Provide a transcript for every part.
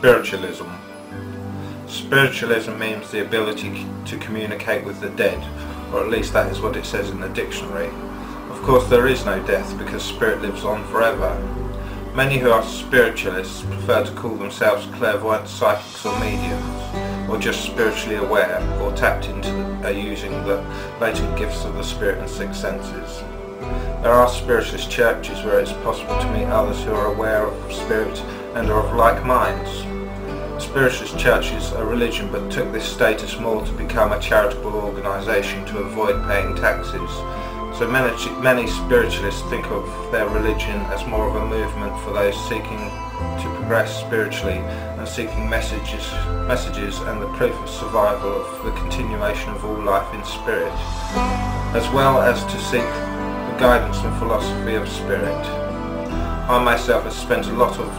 Spiritualism. Spiritualism means the ability to communicate with the dead, or at least that is what it says in the dictionary. Of course there is no death because spirit lives on forever. Many who are spiritualists prefer to call themselves clairvoyant psychics or mediums, or just spiritually aware or tapped into using the latent gifts of the spirit and sixth senses. There are spiritualist churches where it's possible to meet others who are aware of spirit and are of like minds. Spiritualist churches are religion but took this status more to become a charitable organisation to avoid paying taxes. So many spiritualists think of their religion as more of a movement for those seeking to progress spiritually and seeking messages and the proof of survival of the continuation of all life in spirit, as well as to seek the guidance and philosophy of spirit. I myself have spent a lot of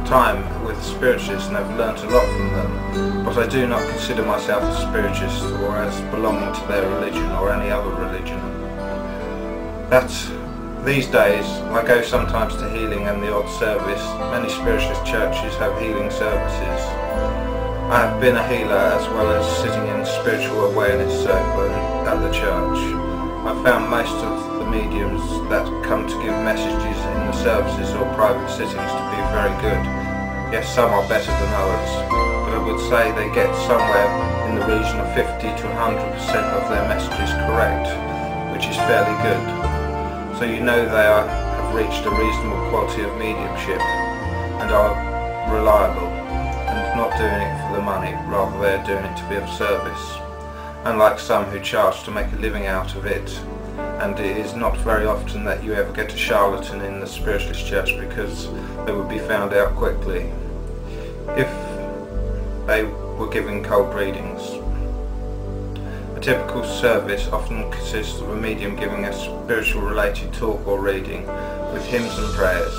time with spiritualists and have learnt a lot from them, but I do not consider myself a spiritualist or as belonging to their religion or any other religion. These days I go sometimes to healing and the odd service. Many spiritualist churches have healing services. I have been a healer as well as sitting in spiritual awareness circle at the church. I found most of the mediums that come to give messages in the services or private sittings to be very good. Yes, some are better than others, but I would say they get somewhere in the region of 50 to 100% of their messages correct, which is fairly good. So you know they have reached a reasonable quality of mediumship and are reliable and not doing it for the money, rather they are doing it to be of service. Unlike some who charge to make a living out of it, and it is not very often that you ever get a charlatan in the spiritualist church because they would be found out quickly if they were giving cold readings. A typical service often consists of a medium giving a spiritual related talk or reading with hymns and prayers,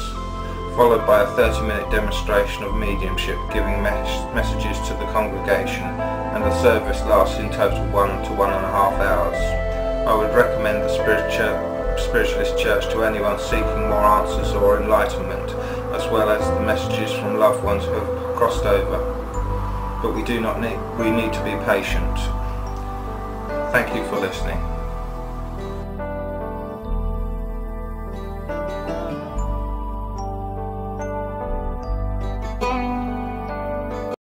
followed by a 30-minute demonstration of mediumship giving messages to the congregation, and the service lasts in total 1 to 1.5 hours. I would recommend the spiritualist church to anyone seeking more answers or enlightenment, as well as the messages from loved ones who have crossed over. But we need to be patient. Thank you for listening.